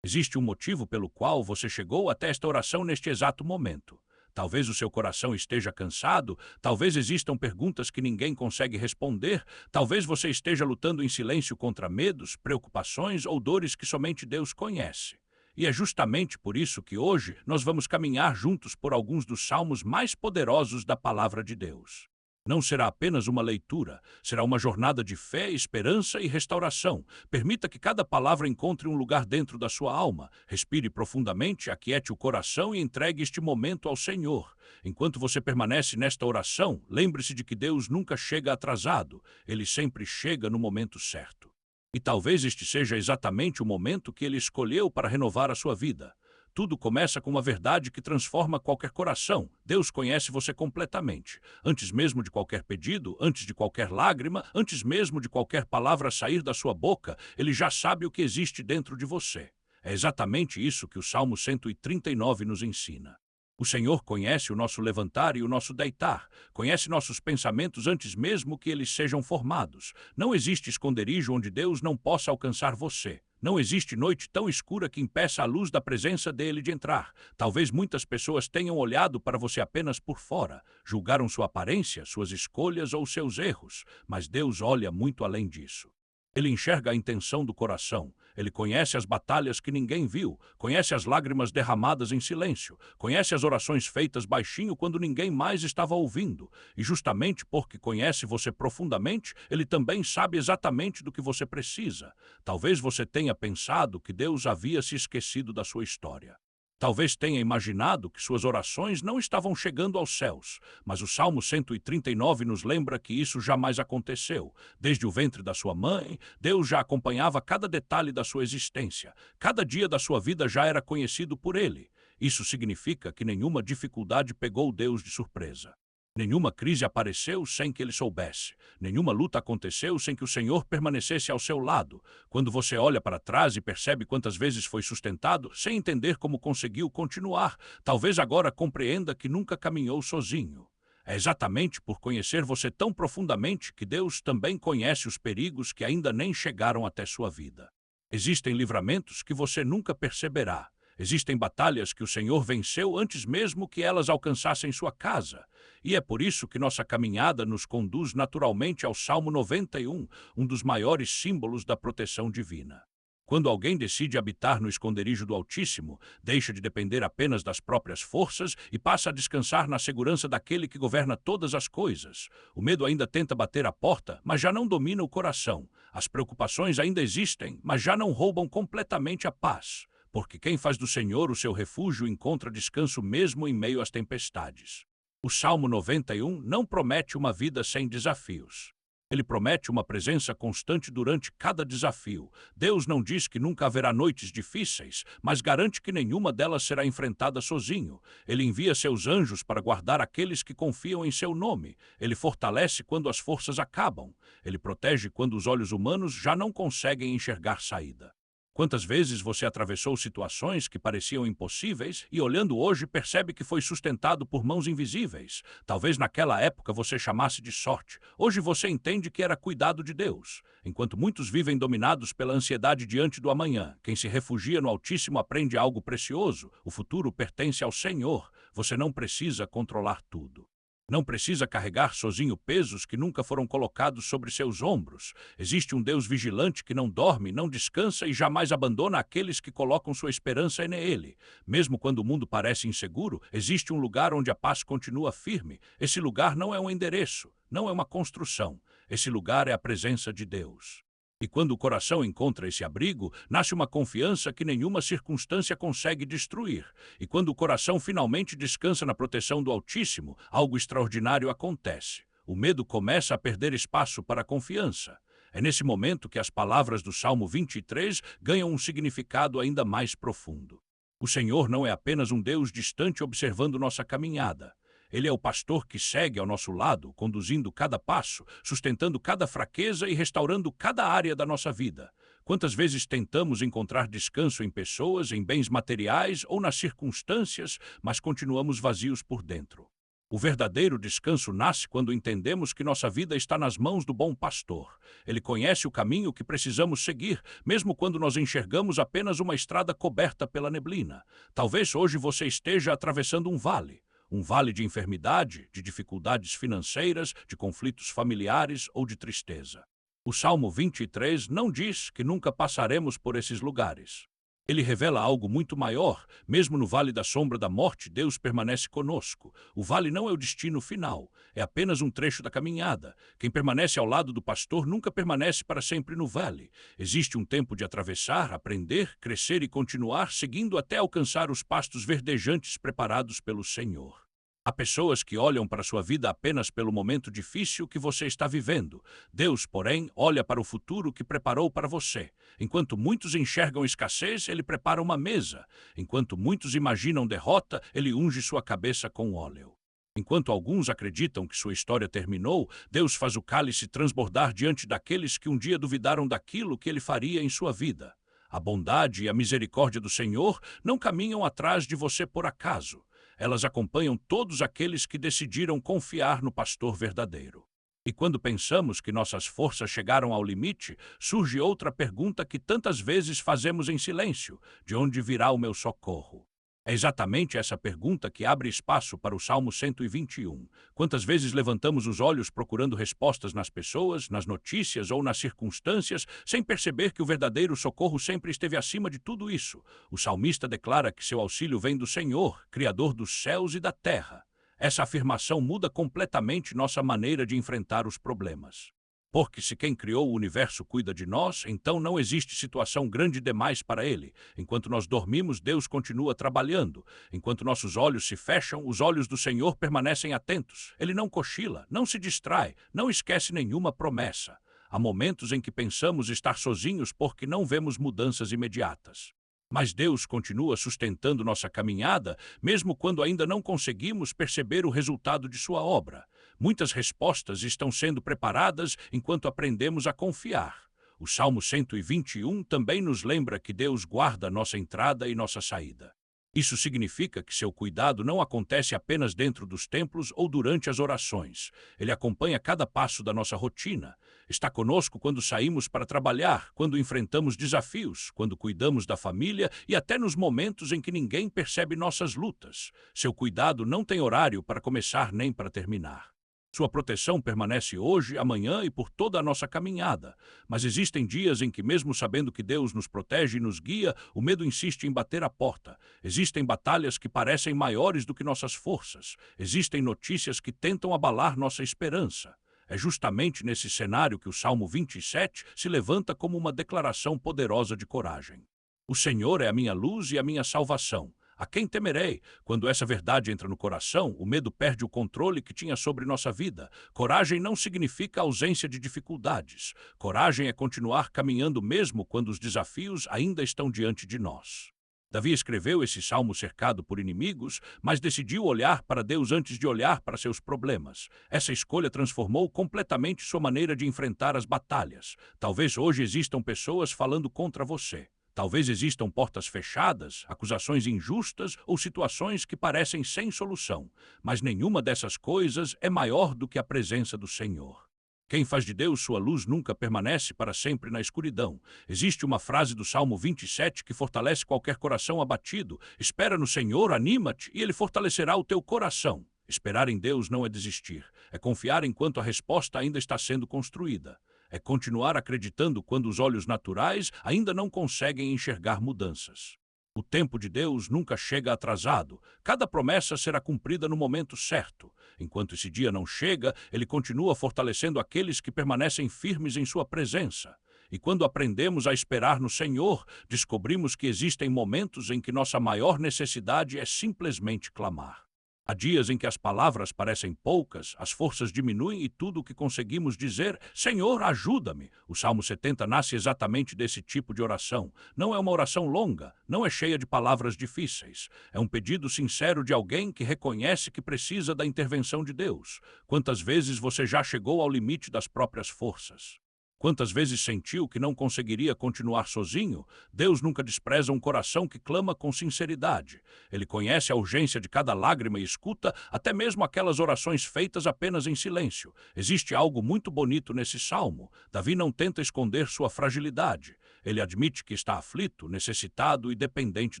Existe um motivo pelo qual você chegou até esta oração neste exato momento. Talvez o seu coração esteja cansado, talvez existam perguntas que ninguém consegue responder, talvez você esteja lutando em silêncio contra medos, preocupações ou dores que somente Deus conhece. E é justamente por isso que hoje nós vamos caminhar juntos por alguns dos salmos mais poderosos da Palavra de Deus. Não será apenas uma leitura, será uma jornada de fé, esperança e restauração. Permita que cada palavra encontre um lugar dentro da sua alma. Respire profundamente, aquiete o coração e entregue este momento ao Senhor. Enquanto você permanece nesta oração, lembre-se de que Deus nunca chega atrasado. Ele sempre chega no momento certo. E talvez este seja exatamente o momento que Ele escolheu para renovar a sua vida. Tudo começa com uma verdade que transforma qualquer coração. Deus conhece você completamente. Antes mesmo de qualquer pedido, antes de qualquer lágrima, antes mesmo de qualquer palavra sair da sua boca, Ele já sabe o que existe dentro de você. É exatamente isso que o Salmo 139 nos ensina. O Senhor conhece o nosso levantar e o nosso deitar, conhece nossos pensamentos antes mesmo que eles sejam formados. Não existe esconderijo onde Deus não possa alcançar você. Não existe noite tão escura que impeça a luz da presença dele de entrar. Talvez muitas pessoas tenham olhado para você apenas por fora, julgaram sua aparência, suas escolhas ou seus erros, mas Deus olha muito além disso. Ele enxerga a intenção do coração. Ele conhece as batalhas que ninguém viu, conhece as lágrimas derramadas em silêncio, conhece as orações feitas baixinho quando ninguém mais estava ouvindo. E justamente porque conhece você profundamente, ele também sabe exatamente do que você precisa. Talvez você tenha pensado que Deus havia se esquecido da sua história. Talvez tenha imaginado que suas orações não estavam chegando aos céus, mas o Salmo 139 nos lembra que isso jamais aconteceu. Desde o ventre da sua mãe, Deus já acompanhava cada detalhe da sua existência. Cada dia da sua vida já era conhecido por ele. Isso significa que nenhuma dificuldade pegou Deus de surpresa. Nenhuma crise apareceu sem que ele soubesse. Nenhuma luta aconteceu sem que o Senhor permanecesse ao seu lado. Quando você olha para trás e percebe quantas vezes foi sustentado, sem entender como conseguiu continuar, talvez agora compreenda que nunca caminhou sozinho. É exatamente por conhecer você tão profundamente que Deus também conhece os perigos que ainda nem chegaram até sua vida. Existem livramentos que você nunca perceberá. Existem batalhas que o Senhor venceu antes mesmo que elas alcançassem sua casa. E é por isso que nossa caminhada nos conduz naturalmente ao Salmo 91, um dos maiores símbolos da proteção divina. Quando alguém decide habitar no esconderijo do Altíssimo, deixa de depender apenas das próprias forças e passa a descansar na segurança daquele que governa todas as coisas. O medo ainda tenta bater à porta, mas já não domina o coração. As preocupações ainda existem, mas já não roubam completamente a paz. Porque quem faz do Senhor o seu refúgio encontra descanso mesmo em meio às tempestades. O Salmo 91 não promete uma vida sem desafios. Ele promete uma presença constante durante cada desafio. Deus não diz que nunca haverá noites difíceis, mas garante que nenhuma delas será enfrentada sozinho. Ele envia seus anjos para guardar aqueles que confiam em seu nome. Ele fortalece quando as forças acabam. Ele protege quando os olhos humanos já não conseguem enxergar saída. Quantas vezes você atravessou situações que pareciam impossíveis e, olhando hoje, percebe que foi sustentado por mãos invisíveis? Talvez naquela época você chamasse de sorte. Hoje você entende que era cuidado de Deus. Enquanto muitos vivem dominados pela ansiedade diante do amanhã, quem se refugia no Altíssimo aprende algo precioso. O futuro pertence ao Senhor. Você não precisa controlar tudo. Não precisa carregar sozinho pesos que nunca foram colocados sobre seus ombros. Existe um Deus vigilante que não dorme, não descansa e jamais abandona aqueles que colocam sua esperança nele. Mesmo quando o mundo parece inseguro, existe um lugar onde a paz continua firme. Esse lugar não é um endereço, não é uma construção. Esse lugar é a presença de Deus. E quando o coração encontra esse abrigo, nasce uma confiança que nenhuma circunstância consegue destruir. E quando o coração finalmente descansa na proteção do Altíssimo, algo extraordinário acontece. O medo começa a perder espaço para a confiança. É nesse momento que as palavras do Salmo 23 ganham um significado ainda mais profundo. O Senhor não é apenas um Deus distante observando nossa caminhada. Ele é o pastor que segue ao nosso lado, conduzindo cada passo, sustentando cada fraqueza e restaurando cada área da nossa vida. Quantas vezes tentamos encontrar descanso em pessoas, em bens materiais ou nas circunstâncias, mas continuamos vazios por dentro? O verdadeiro descanso nasce quando entendemos que nossa vida está nas mãos do bom pastor. Ele conhece o caminho que precisamos seguir, mesmo quando nós enxergamos apenas uma estrada coberta pela neblina. Talvez hoje você esteja atravessando um vale de enfermidade, de dificuldades financeiras, de conflitos familiares ou de tristeza. O Salmo 23 não diz que nunca passaremos por esses lugares. Ele revela algo muito maior. Mesmo no vale da sombra da morte, Deus permanece conosco. O vale não é o destino final, é apenas um trecho da caminhada. Quem permanece ao lado do pastor nunca permanece para sempre no vale. Existe um tempo de atravessar, aprender, crescer e continuar, seguindo até alcançar os pastos verdejantes preparados pelo Senhor. Há pessoas que olham para sua vida apenas pelo momento difícil que você está vivendo. Deus, porém, olha para o futuro que preparou para você. Enquanto muitos enxergam escassez, Ele prepara uma mesa. Enquanto muitos imaginam derrota, Ele unge sua cabeça com óleo. Enquanto alguns acreditam que sua história terminou, Deus faz o cálice transbordar diante daqueles que um dia duvidaram daquilo que Ele faria em sua vida. A bondade e a misericórdia do Senhor não caminham atrás de você por acaso. Elas acompanham todos aqueles que decidiram confiar no pastor verdadeiro. E quando pensamos que nossas forças chegaram ao limite, surge outra pergunta que tantas vezes fazemos em silêncio: de onde virá o meu socorro? É exatamente essa pergunta que abre espaço para o Salmo 121. Quantas vezes levantamos os olhos procurando respostas nas pessoas, nas notícias ou nas circunstâncias, sem perceber que o verdadeiro socorro sempre esteve acima de tudo isso? O salmista declara que seu auxílio vem do Senhor, Criador dos céus e da terra. Essa afirmação muda completamente nossa maneira de enfrentar os problemas. Porque se quem criou o universo cuida de nós, então não existe situação grande demais para Ele. Enquanto nós dormimos, Deus continua trabalhando. Enquanto nossos olhos se fecham, os olhos do Senhor permanecem atentos. Ele não cochila, não se distrai, não esquece nenhuma promessa. Há momentos em que pensamos estar sozinhos porque não vemos mudanças imediatas. Mas Deus continua sustentando nossa caminhada, mesmo quando ainda não conseguimos perceber o resultado de sua obra. Muitas respostas estão sendo preparadas enquanto aprendemos a confiar. O Salmo 121 também nos lembra que Deus guarda nossa entrada e nossa saída. Isso significa que seu cuidado não acontece apenas dentro dos templos ou durante as orações. Ele acompanha cada passo da nossa rotina. Está conosco quando saímos para trabalhar, quando enfrentamos desafios, quando cuidamos da família e até nos momentos em que ninguém percebe nossas lutas. Seu cuidado não tem horário para começar nem para terminar. Sua proteção permanece hoje, amanhã e por toda a nossa caminhada. Mas existem dias em que, mesmo sabendo que Deus nos protege e nos guia, o medo insiste em bater a porta. Existem batalhas que parecem maiores do que nossas forças. Existem notícias que tentam abalar nossa esperança. É justamente nesse cenário que o Salmo 27 se levanta como uma declaração poderosa de coragem. O Senhor é a minha luz e a minha salvação. A quem temerei? Quando essa verdade entra no coração, o medo perde o controle que tinha sobre nossa vida. Coragem não significa ausência de dificuldades. Coragem é continuar caminhando mesmo quando os desafios ainda estão diante de nós. Davi escreveu esse salmo cercado por inimigos, mas decidiu olhar para Deus antes de olhar para seus problemas. Essa escolha transformou completamente sua maneira de enfrentar as batalhas. Talvez hoje existam pessoas falando contra você. Talvez existam portas fechadas, acusações injustas ou situações que parecem sem solução, mas nenhuma dessas coisas é maior do que a presença do Senhor. Quem faz de Deus sua luz nunca permanece para sempre na escuridão. Existe uma frase do Salmo 27 que fortalece qualquer coração abatido. Espera no Senhor, anima-te, e Ele fortalecerá o teu coração. Esperar em Deus não é desistir, é confiar enquanto a resposta ainda está sendo construída. É continuar acreditando quando os olhos naturais ainda não conseguem enxergar mudanças. O tempo de Deus nunca chega atrasado. Cada promessa será cumprida no momento certo. Enquanto esse dia não chega, Ele continua fortalecendo aqueles que permanecem firmes em sua presença. E quando aprendemos a esperar no Senhor, descobrimos que existem momentos em que nossa maior necessidade é simplesmente clamar. Há dias em que as palavras parecem poucas, as forças diminuem e tudo o que conseguimos dizer, Senhor, ajuda-me. O Salmo 70 nasce exatamente desse tipo de oração. Não é uma oração longa, não é cheia de palavras difíceis. É um pedido sincero de alguém que reconhece que precisa da intervenção de Deus. Quantas vezes você já chegou ao limite das próprias forças? Quantas vezes sentiu que não conseguiria continuar sozinho? Deus nunca despreza um coração que clama com sinceridade. Ele conhece a urgência de cada lágrima e escuta até mesmo aquelas orações feitas apenas em silêncio. Existe algo muito bonito nesse salmo. Davi não tenta esconder sua fragilidade. Ele admite que está aflito, necessitado e dependente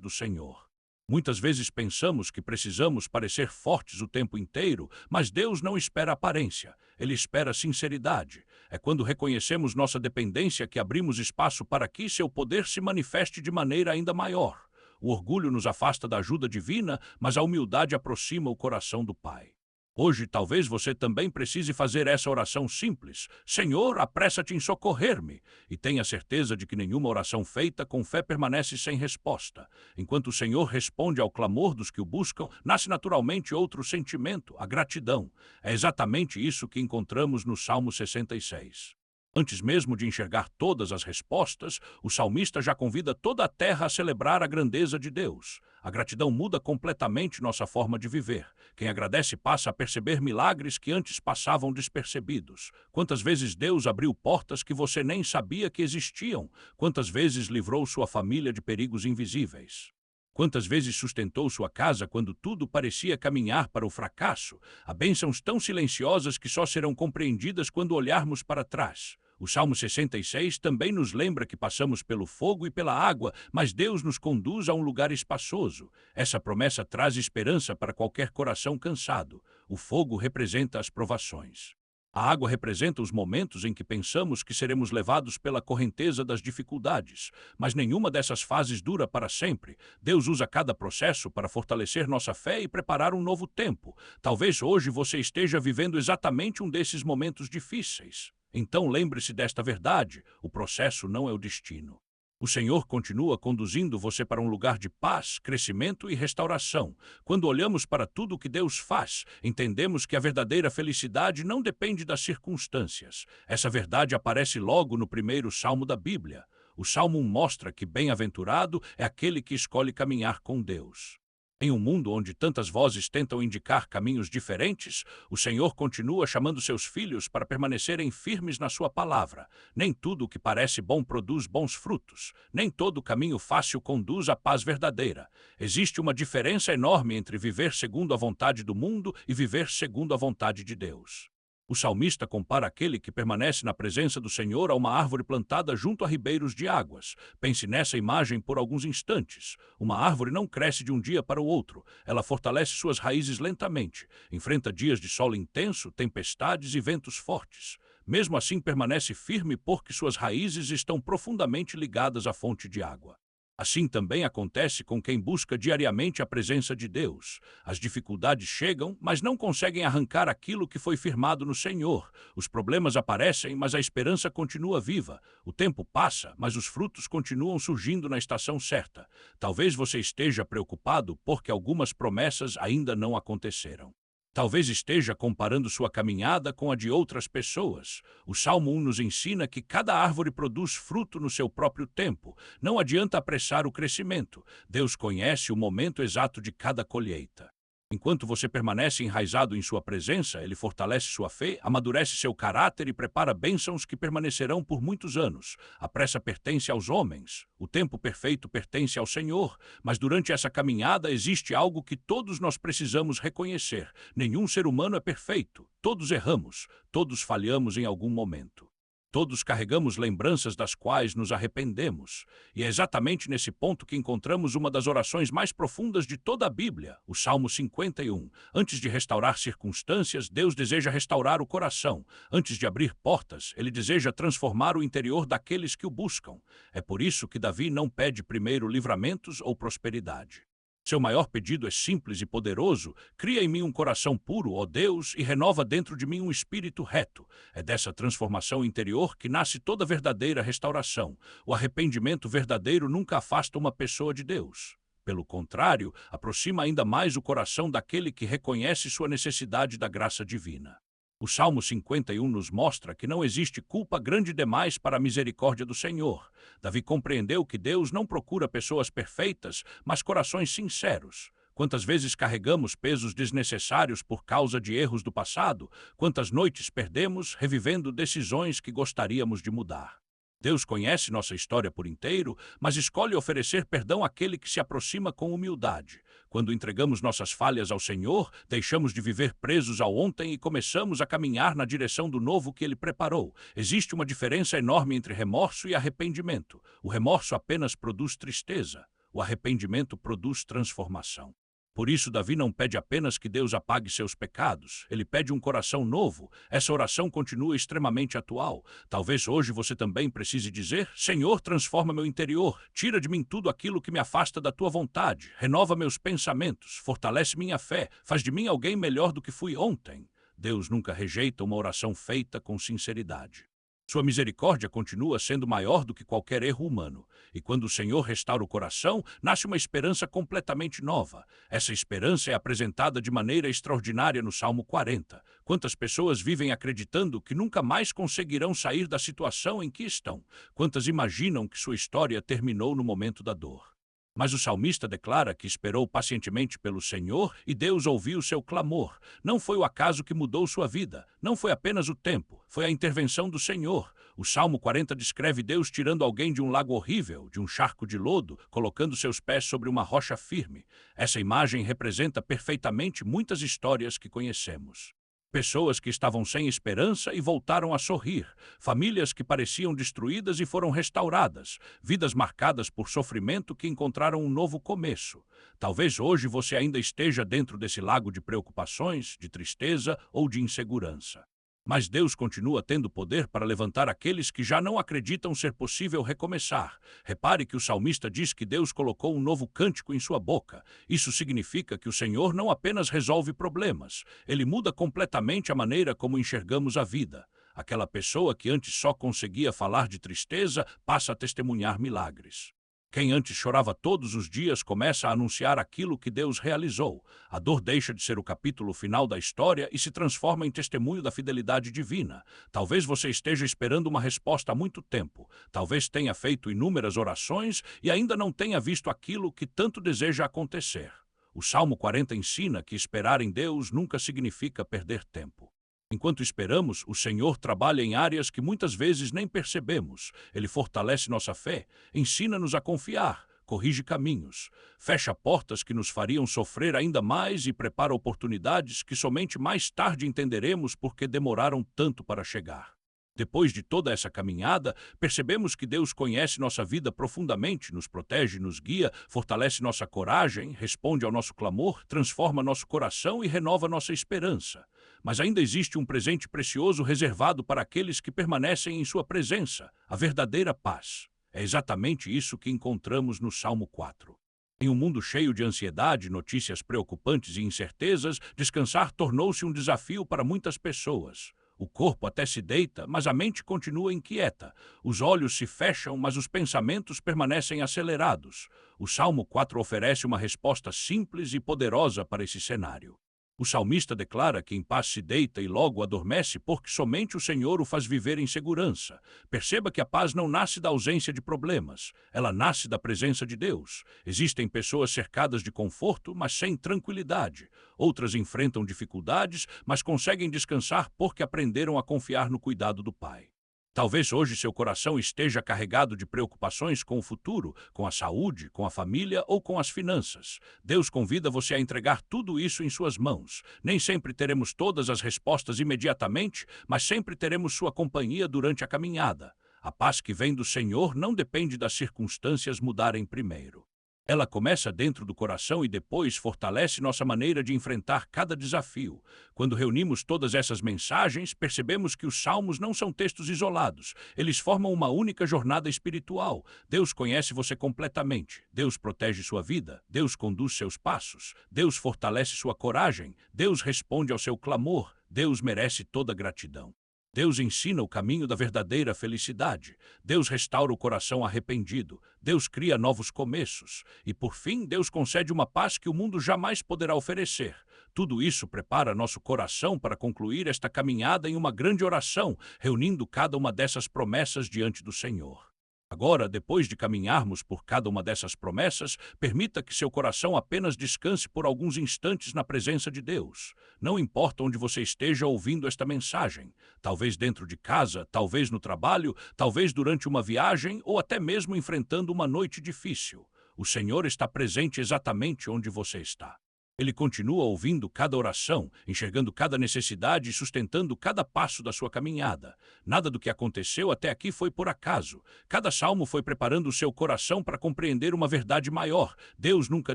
do Senhor. Muitas vezes pensamos que precisamos parecer fortes o tempo inteiro, mas Deus não espera aparência, Ele espera sinceridade. É quando reconhecemos nossa dependência que abrimos espaço para que seu poder se manifeste de maneira ainda maior. O orgulho nos afasta da ajuda divina, mas a humildade aproxima o coração do Pai. Hoje, talvez você também precise fazer essa oração simples. Senhor, apressa-te em socorrer-me. E tenha certeza de que nenhuma oração feita com fé permanece sem resposta. Enquanto o Senhor responde ao clamor dos que o buscam, nasce naturalmente outro sentimento, a gratidão. É exatamente isso que encontramos no Salmo 66. Antes mesmo de enxergar todas as respostas, o salmista já convida toda a terra a celebrar a grandeza de Deus. A gratidão muda completamente nossa forma de viver. Quem agradece passa a perceber milagres que antes passavam despercebidos. Quantas vezes Deus abriu portas que você nem sabia que existiam? Quantas vezes livrou sua família de perigos invisíveis? Quantas vezes sustentou sua casa quando tudo parecia caminhar para o fracasso? Há bênçãos tão silenciosas que só serão compreendidas quando olharmos para trás. O Salmo 66 também nos lembra que passamos pelo fogo e pela água, mas Deus nos conduz a um lugar espaçoso. Essa promessa traz esperança para qualquer coração cansado. O fogo representa as provações. A água representa os momentos em que pensamos que seremos levados pela correnteza das dificuldades, mas nenhuma dessas fases dura para sempre. Deus usa cada processo para fortalecer nossa fé e preparar um novo tempo. Talvez hoje você esteja vivendo exatamente um desses momentos difíceis. Então lembre-se desta verdade: o processo não é o destino. O Senhor continua conduzindo você para um lugar de paz, crescimento e restauração. Quando olhamos para tudo o que Deus faz, entendemos que a verdadeira felicidade não depende das circunstâncias. Essa verdade aparece logo no primeiro salmo da Bíblia. O Salmo 1 mostra que bem-aventurado é aquele que escolhe caminhar com Deus. Em um mundo onde tantas vozes tentam indicar caminhos diferentes, o Senhor continua chamando seus filhos para permanecerem firmes na sua palavra. Nem tudo o que parece bom produz bons frutos. Nem todo caminho fácil conduz à paz verdadeira. Existe uma diferença enorme entre viver segundo a vontade do mundo e viver segundo a vontade de Deus. O salmista compara aquele que permanece na presença do Senhor a uma árvore plantada junto a ribeiros de águas. Pense nessa imagem por alguns instantes. Uma árvore não cresce de um dia para o outro. Ela fortalece suas raízes lentamente, enfrenta dias de sol intenso, tempestades e ventos fortes. Mesmo assim, permanece firme porque suas raízes estão profundamente ligadas à fonte de água. Assim também acontece com quem busca diariamente a presença de Deus. As dificuldades chegam, mas não conseguem arrancar aquilo que foi firmado no Senhor. Os problemas aparecem, mas a esperança continua viva. O tempo passa, mas os frutos continuam surgindo na estação certa. Talvez você esteja preocupado porque algumas promessas ainda não aconteceram. Talvez esteja comparando sua caminhada com a de outras pessoas. O Salmo 1 nos ensina que cada árvore produz fruto no seu próprio tempo. Não adianta apressar o crescimento. Deus conhece o momento exato de cada colheita. Enquanto você permanece enraizado em sua presença, Ele fortalece sua fé, amadurece seu caráter e prepara bênçãos que permanecerão por muitos anos. A pressa pertence aos homens. O tempo perfeito pertence ao Senhor. Mas durante essa caminhada existe algo que todos nós precisamos reconhecer. Nenhum ser humano é perfeito. Todos erramos. Todos falhamos em algum momento. Todos carregamos lembranças das quais nos arrependemos. E é exatamente nesse ponto que encontramos uma das orações mais profundas de toda a Bíblia, o Salmo 51. Antes de restaurar circunstâncias, Deus deseja restaurar o coração. Antes de abrir portas, Ele deseja transformar o interior daqueles que o buscam. É por isso que Davi não pede primeiro livramentos ou prosperidade. Seu maior pedido é simples e poderoso: cria em mim um coração puro, ó Deus, e renova dentro de mim um espírito reto. É dessa transformação interior que nasce toda verdadeira restauração. O arrependimento verdadeiro nunca afasta uma pessoa de Deus. Pelo contrário, aproxima ainda mais o coração daquele que reconhece sua necessidade da graça divina. O Salmo 51 nos mostra que não existe culpa grande demais para a misericórdia do Senhor. Davi compreendeu que Deus não procura pessoas perfeitas, mas corações sinceros. Quantas vezes carregamos pesos desnecessários por causa de erros do passado? Quantas noites perdemos revivendo decisões que gostaríamos de mudar? Deus conhece nossa história por inteiro, mas escolhe oferecer perdão àquele que se aproxima com humildade. Quando entregamos nossas falhas ao Senhor, deixamos de viver presos ao ontem e começamos a caminhar na direção do novo que Ele preparou. Existe uma diferença enorme entre remorso e arrependimento. O remorso apenas produz tristeza. O arrependimento produz transformação. Por isso, Davi não pede apenas que Deus apague seus pecados. Ele pede um coração novo. Essa oração continua extremamente atual. Talvez hoje você também precise dizer: Senhor, transforma meu interior. Tira de mim tudo aquilo que me afasta da tua vontade. Renova meus pensamentos. Fortalece minha fé. Faz de mim alguém melhor do que fui ontem. Deus nunca rejeita uma oração feita com sinceridade. Sua misericórdia continua sendo maior do que qualquer erro humano. E quando o Senhor restaura o coração, nasce uma esperança completamente nova. Essa esperança é apresentada de maneira extraordinária no Salmo 40. Quantas pessoas vivem acreditando que nunca mais conseguirão sair da situação em que estão? Quantas imaginam que sua história terminou no momento da dor? Mas o salmista declara que esperou pacientemente pelo Senhor e Deus ouviu seu clamor. Não foi o acaso que mudou sua vida, não foi apenas o tempo, foi a intervenção do Senhor. O Salmo 40 descreve Deus tirando alguém de um lago horrível, de um charco de lodo, colocando seus pés sobre uma rocha firme. Essa imagem representa perfeitamente muitas histórias que conhecemos. Pessoas que estavam sem esperança e voltaram a sorrir. Famílias que pareciam destruídas e foram restauradas. Vidas marcadas por sofrimento que encontraram um novo começo. Talvez hoje você ainda esteja dentro desse lago de preocupações, de tristeza ou de insegurança. Mas Deus continua tendo poder para levantar aqueles que já não acreditam ser possível recomeçar. Repare que o salmista diz que Deus colocou um novo cântico em sua boca. Isso significa que o Senhor não apenas resolve problemas, Ele muda completamente a maneira como enxergamos a vida. Aquela pessoa que antes só conseguia falar de tristeza passa a testemunhar milagres. Quem antes chorava todos os dias começa a anunciar aquilo que Deus realizou. A dor deixa de ser o capítulo final da história e se transforma em testemunho da fidelidade divina. Talvez você esteja esperando uma resposta há muito tempo. Talvez tenha feito inúmeras orações e ainda não tenha visto aquilo que tanto deseja acontecer. O Salmo 40 ensina que esperar em Deus nunca significa perder tempo. Enquanto esperamos, o Senhor trabalha em áreas que muitas vezes nem percebemos. Ele fortalece nossa fé, ensina-nos a confiar, corrige caminhos, fecha portas que nos fariam sofrer ainda mais e prepara oportunidades que somente mais tarde entenderemos porque demoraram tanto para chegar. Depois de toda essa caminhada, percebemos que Deus conhece nossa vida profundamente, nos protege, nos guia, fortalece nossa coragem, responde ao nosso clamor, transforma nosso coração e renova nossa esperança. Mas ainda existe um presente precioso reservado para aqueles que permanecem em sua presença, a verdadeira paz. É exatamente isso que encontramos no Salmo 4. Em um mundo cheio de ansiedade, notícias preocupantes e incertezas, descansar tornou-se um desafio para muitas pessoas. O corpo até se deita, mas a mente continua inquieta. Os olhos se fecham, mas os pensamentos permanecem acelerados. O Salmo 4 oferece uma resposta simples e poderosa para esse cenário. O salmista declara que em paz se deita e logo adormece porque somente o Senhor o faz viver em segurança. Perceba que a paz não nasce da ausência de problemas, ela nasce da presença de Deus. Existem pessoas cercadas de conforto, mas sem tranquilidade. Outras enfrentam dificuldades, mas conseguem descansar porque aprenderam a confiar no cuidado do Pai. Talvez hoje seu coração esteja carregado de preocupações com o futuro, com a saúde, com a família ou com as finanças. Deus convida você a entregar tudo isso em suas mãos. Nem sempre teremos todas as respostas imediatamente, mas sempre teremos sua companhia durante a caminhada. A paz que vem do Senhor não depende das circunstâncias mudarem primeiro. Ela começa dentro do coração e depois fortalece nossa maneira de enfrentar cada desafio. Quando reunimos todas essas mensagens, percebemos que os salmos não são textos isolados. Eles formam uma única jornada espiritual. Deus conhece você completamente. Deus protege sua vida. Deus conduz seus passos. Deus fortalece sua coragem. Deus responde ao seu clamor. Deus merece toda gratidão. Deus ensina o caminho da verdadeira felicidade. Deus restaura o coração arrependido. Deus cria novos começos. E, por fim, Deus concede uma paz que o mundo jamais poderá oferecer. Tudo isso prepara nosso coração para concluir esta caminhada em uma grande oração, reunindo cada uma dessas promessas diante do Senhor. Agora, depois de caminharmos por cada uma dessas promessas, permita que seu coração apenas descanse por alguns instantes na presença de Deus. Não importa onde você esteja ouvindo esta mensagem, talvez dentro de casa, talvez no trabalho, talvez durante uma viagem ou até mesmo enfrentando uma noite difícil. O Senhor está presente exatamente onde você está. Ele continua ouvindo cada oração, enxergando cada necessidade e sustentando cada passo da sua caminhada. Nada do que aconteceu até aqui foi por acaso. Cada salmo foi preparando o seu coração para compreender uma verdade maior. Deus nunca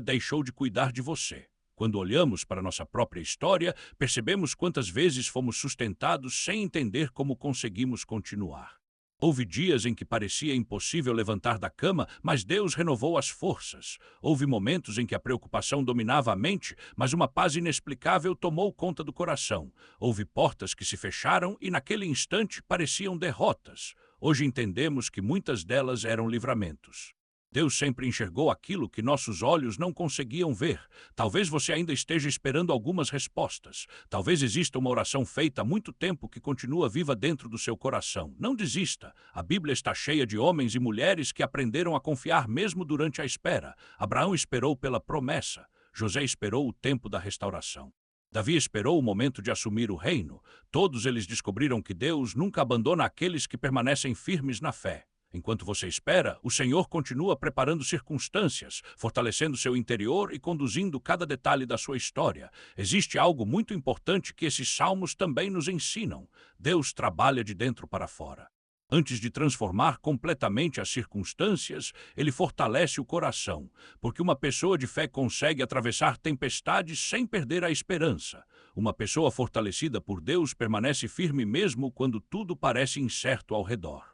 deixou de cuidar de você. Quando olhamos para nossa própria história, percebemos quantas vezes fomos sustentados sem entender como conseguimos continuar. Houve dias em que parecia impossível levantar da cama, mas Deus renovou as forças. Houve momentos em que a preocupação dominava a mente, mas uma paz inexplicável tomou conta do coração. Houve portas que se fecharam e naquele instante pareciam derrotas. Hoje entendemos que muitas delas eram livramentos. Deus sempre enxergou aquilo que nossos olhos não conseguiam ver. Talvez você ainda esteja esperando algumas respostas. Talvez exista uma oração feita há muito tempo que continua viva dentro do seu coração. Não desista. A Bíblia está cheia de homens e mulheres que aprenderam a confiar mesmo durante a espera. Abraão esperou pela promessa. José esperou o tempo da restauração. Davi esperou o momento de assumir o reino. Todos eles descobriram que Deus nunca abandona aqueles que permanecem firmes na fé. Enquanto você espera, o Senhor continua preparando circunstâncias, fortalecendo seu interior e conduzindo cada detalhe da sua história. Existe algo muito importante que esses salmos também nos ensinam. Deus trabalha de dentro para fora. Antes de transformar completamente as circunstâncias, ele fortalece o coração, porque uma pessoa de fé consegue atravessar tempestades sem perder a esperança. Uma pessoa fortalecida por Deus permanece firme mesmo quando tudo parece incerto ao redor.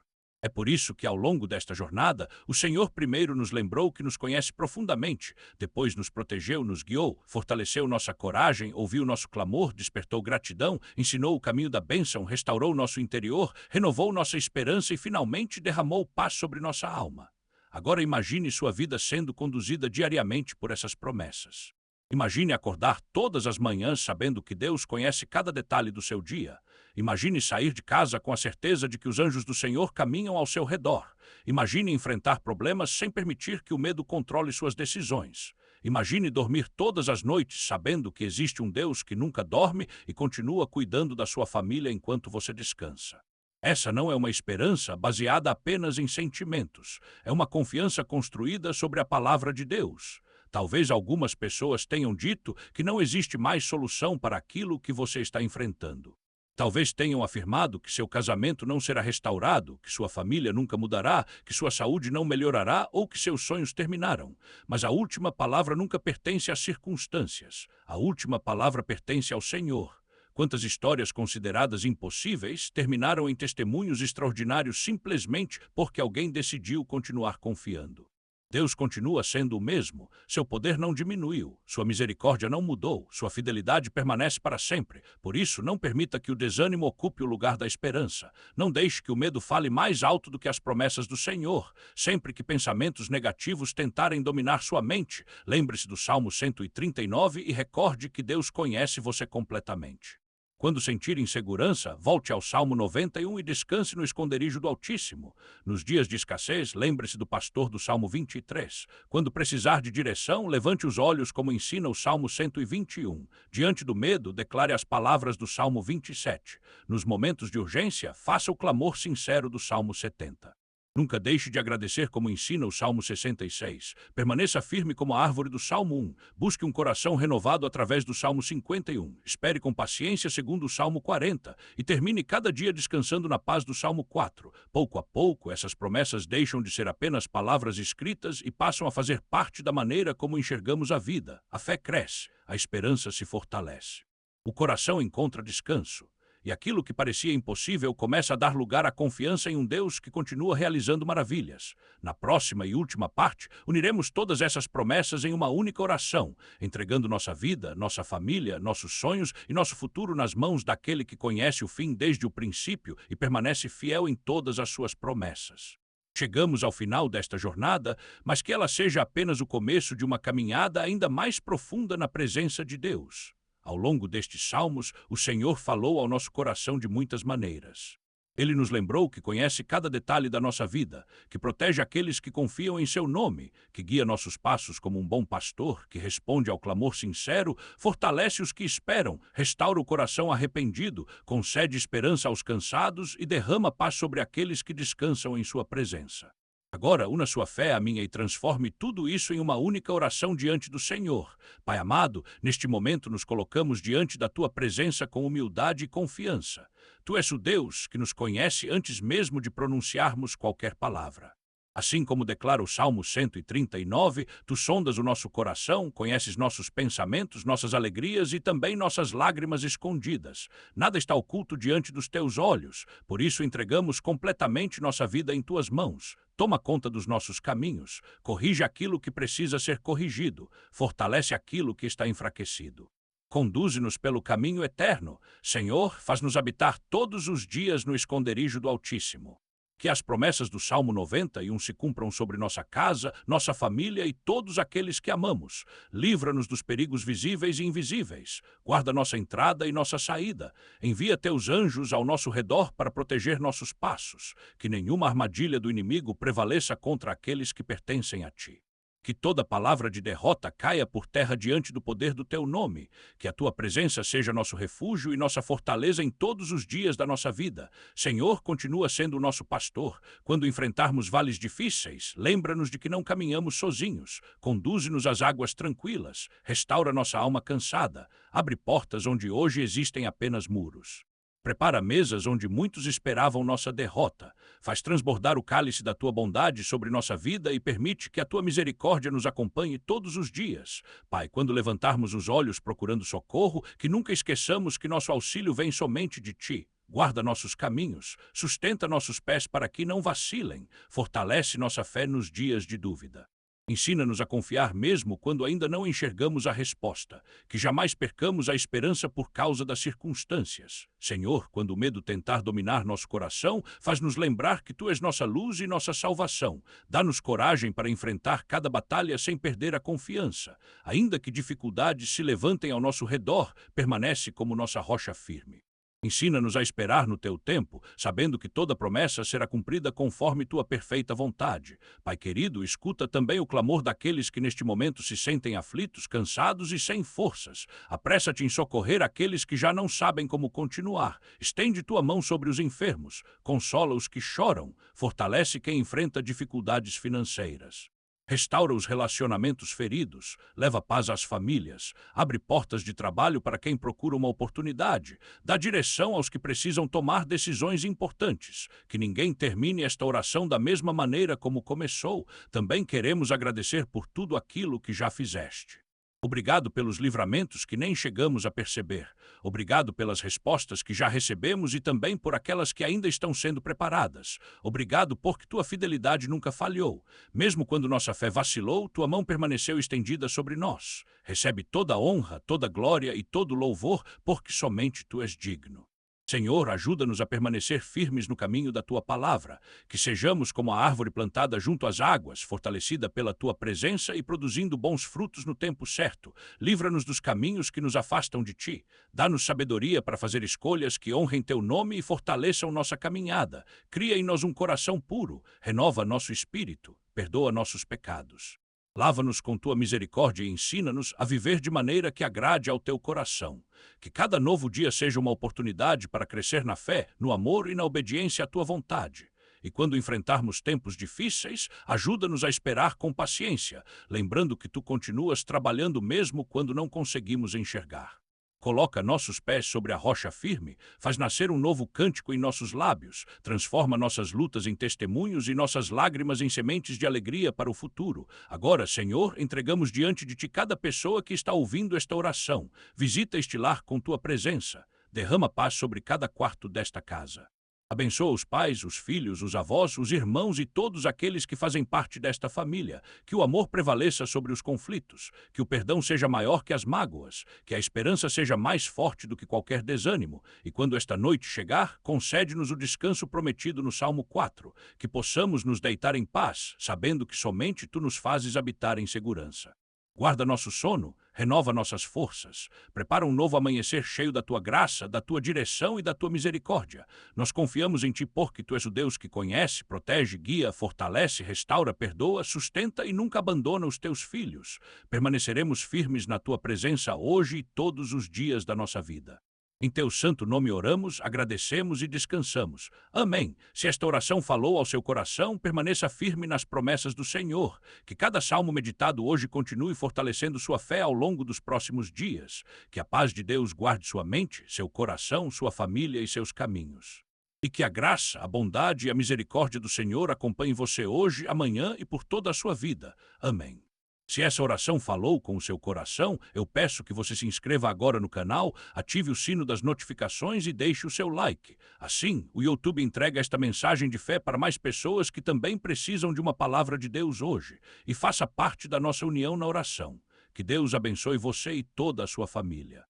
É por isso que, ao longo desta jornada, o Senhor primeiro nos lembrou que nos conhece profundamente, depois nos protegeu, nos guiou, fortaleceu nossa coragem, ouviu nosso clamor, despertou gratidão, ensinou o caminho da bênção, restaurou nosso interior, renovou nossa esperança e, finalmente, derramou paz sobre nossa alma. Agora imagine sua vida sendo conduzida diariamente por essas promessas. Imagine acordar todas as manhãs sabendo que Deus conhece cada detalhe do seu dia. Imagine sair de casa com a certeza de que os anjos do Senhor caminham ao seu redor. Imagine enfrentar problemas sem permitir que o medo controle suas decisões. Imagine dormir todas as noites sabendo que existe um Deus que nunca dorme e continua cuidando da sua família enquanto você descansa. Essa não é uma esperança baseada apenas em sentimentos. É uma confiança construída sobre a palavra de Deus. Talvez algumas pessoas tenham dito que não existe mais solução para aquilo que você está enfrentando. Talvez tenham afirmado que seu casamento não será restaurado, que sua família nunca mudará, que sua saúde não melhorará ou que seus sonhos terminaram. Mas a última palavra nunca pertence às circunstâncias. A última palavra pertence ao Senhor. Quantas histórias consideradas impossíveis terminaram em testemunhos extraordinários simplesmente porque alguém decidiu continuar confiando. Deus continua sendo o mesmo, seu poder não diminuiu, sua misericórdia não mudou, sua fidelidade permanece para sempre. Por isso, não permita que o desânimo ocupe o lugar da esperança. Não deixe que o medo fale mais alto do que as promessas do Senhor. Sempre que pensamentos negativos tentarem dominar sua mente, lembre-se do Salmo 139 e recorde que Deus conhece você completamente. Quando sentir insegurança, volte ao Salmo 91 e descanse no esconderijo do Altíssimo. Nos dias de escassez, lembre-se do pastor do Salmo 23. Quando precisar de direção, levante os olhos como ensina o Salmo 121. Diante do medo, declare as palavras do Salmo 27. Nos momentos de urgência, faça o clamor sincero do Salmo 70. Nunca deixe de agradecer como ensina o Salmo 66. Permaneça firme como a árvore do Salmo 1. Busque um coração renovado através do Salmo 51. Espere com paciência segundo o Salmo 40. E termine cada dia descansando na paz do Salmo 4. Pouco a pouco, essas promessas deixam de ser apenas palavras escritas e passam a fazer parte da maneira como enxergamos a vida. A fé cresce, a esperança se fortalece. O coração encontra descanso. E aquilo que parecia impossível começa a dar lugar à confiança em um Deus que continua realizando maravilhas. Na próxima e última parte, uniremos todas essas promessas em uma única oração, entregando nossa vida, nossa família, nossos sonhos e nosso futuro nas mãos daquele que conhece o fim desde o princípio e permanece fiel em todas as suas promessas. Chegamos ao final desta jornada, mas que ela seja apenas o começo de uma caminhada ainda mais profunda na presença de Deus. Ao longo destes salmos, o Senhor falou ao nosso coração de muitas maneiras. Ele nos lembrou que conhece cada detalhe da nossa vida, que protege aqueles que confiam em seu nome, que guia nossos passos como um bom pastor, que responde ao clamor sincero, fortalece os que esperam, restaura o coração arrependido, concede esperança aos cansados e derrama paz sobre aqueles que descansam em sua presença. Agora, una sua fé à minha e transforme tudo isso em uma única oração diante do Senhor. Pai amado, neste momento nos colocamos diante da Tua presença com humildade e confiança. Tu és o Deus que nos conhece antes mesmo de pronunciarmos qualquer palavra. Assim como declara o Salmo 139, Tu sondas o nosso coração, conheces nossos pensamentos, nossas alegrias e também nossas lágrimas escondidas. Nada está oculto diante dos Teus olhos, por isso entregamos completamente nossa vida em Tuas mãos. Toma conta dos nossos caminhos, corrige aquilo que precisa ser corrigido, fortalece aquilo que está enfraquecido. Conduze-nos pelo caminho eterno. Senhor, faz-nos habitar todos os dias no esconderijo do Altíssimo. Que as promessas do Salmo 91 se cumpram sobre nossa casa, nossa família e todos aqueles que amamos. Livra-nos dos perigos visíveis e invisíveis. Guarda nossa entrada e nossa saída. Envia teus anjos ao nosso redor para proteger nossos passos. Que nenhuma armadilha do inimigo prevaleça contra aqueles que pertencem a ti. Que toda palavra de derrota caia por terra diante do poder do Teu nome. Que a Tua presença seja nosso refúgio e nossa fortaleza em todos os dias da nossa vida. Senhor, continua sendo o nosso pastor. Quando enfrentarmos vales difíceis, lembra-nos de que não caminhamos sozinhos. Conduze-nos às águas tranquilas. Restaura nossa alma cansada. Abre portas onde hoje existem apenas muros. Prepara mesas onde muitos esperavam nossa derrota. Faz transbordar o cálice da Tua bondade sobre nossa vida e permite que a Tua misericórdia nos acompanhe todos os dias. Pai, quando levantarmos os olhos procurando socorro, que nunca esqueçamos que nosso auxílio vem somente de Ti. Guarda nossos caminhos, sustenta nossos pés para que não vacilem, fortalece nossa fé nos dias de dúvida. Ensina-nos a confiar mesmo quando ainda não enxergamos a resposta, que jamais percamos a esperança por causa das circunstâncias. Senhor, quando o medo tentar dominar nosso coração, faz-nos lembrar que Tu és nossa luz e nossa salvação. Dá-nos coragem para enfrentar cada batalha sem perder a confiança. Ainda que dificuldades se levantem ao nosso redor, permanece como nossa rocha firme. Ensina-nos a esperar no Teu tempo, sabendo que toda promessa será cumprida conforme Tua perfeita vontade. Pai querido, escuta também o clamor daqueles que neste momento se sentem aflitos, cansados e sem forças. Apressa-te em socorrer aqueles que já não sabem como continuar. Estende Tua mão sobre os enfermos, consola os que choram, fortalece quem enfrenta dificuldades financeiras. Restaura os relacionamentos feridos, leva paz às famílias, abre portas de trabalho para quem procura uma oportunidade, dá direção aos que precisam tomar decisões importantes. Que ninguém termine esta oração da mesma maneira como começou. Também queremos agradecer por tudo aquilo que já fizeste. Obrigado pelos livramentos que nem chegamos a perceber. Obrigado pelas respostas que já recebemos e também por aquelas que ainda estão sendo preparadas. Obrigado porque Tua fidelidade nunca falhou. Mesmo quando nossa fé vacilou, Tua mão permaneceu estendida sobre nós. Recebe toda a honra, toda a glória e todo o louvor, porque somente Tu és digno. Senhor, ajuda-nos a permanecer firmes no caminho da Tua palavra, que sejamos como a árvore plantada junto às águas, fortalecida pela Tua presença e produzindo bons frutos no tempo certo. Livra-nos dos caminhos que nos afastam de Ti. Dá-nos sabedoria para fazer escolhas que honrem Teu nome e fortaleçam nossa caminhada. Cria em nós um coração puro, renova nosso espírito, perdoa nossos pecados. Lava-nos com Tua misericórdia e ensina-nos a viver de maneira que agrade ao Teu coração. Que cada novo dia seja uma oportunidade para crescer na fé, no amor e na obediência à Tua vontade. E quando enfrentarmos tempos difíceis, ajuda-nos a esperar com paciência, lembrando que Tu continuas trabalhando mesmo quando não conseguimos enxergar. Coloca nossos pés sobre a rocha firme, faz nascer um novo cântico em nossos lábios, transforma nossas lutas em testemunhos e nossas lágrimas em sementes de alegria para o futuro. Agora, Senhor, entregamos diante de Ti cada pessoa que está ouvindo esta oração. Visita este lar com Tua presença. Derrama paz sobre cada quarto desta casa. Abençoa os pais, os filhos, os avós, os irmãos e todos aqueles que fazem parte desta família. Que o amor prevaleça sobre os conflitos, que o perdão seja maior que as mágoas, que a esperança seja mais forte do que qualquer desânimo. E quando esta noite chegar, concede-nos o descanso prometido no Salmo 4, que possamos nos deitar em paz, sabendo que somente Tu nos fazes habitar em segurança. Guarda nosso sono, renova nossas forças. Prepara um novo amanhecer cheio da tua graça, da tua direção e da tua misericórdia. Nós confiamos em ti porque tu és o Deus que conhece, protege, guia, fortalece, restaura, perdoa, sustenta e nunca abandona os teus filhos. Permaneceremos firmes na tua presença hoje e todos os dias da nossa vida. Em teu santo nome oramos, agradecemos e descansamos. Amém. Se esta oração falou ao seu coração, permaneça firme nas promessas do Senhor. Que cada salmo meditado hoje continue fortalecendo sua fé ao longo dos próximos dias. Que a paz de Deus guarde sua mente, seu coração, sua família e seus caminhos. E que a graça, a bondade e a misericórdia do Senhor acompanhem você hoje, amanhã e por toda a sua vida. Amém. Se essa oração falou com o seu coração, eu peço que você se inscreva agora no canal, ative o sino das notificações e deixe o seu like. Assim, o YouTube entrega esta mensagem de fé para mais pessoas que também precisam de uma palavra de Deus hoje. E faça parte da nossa união na oração. Que Deus abençoe você e toda a sua família.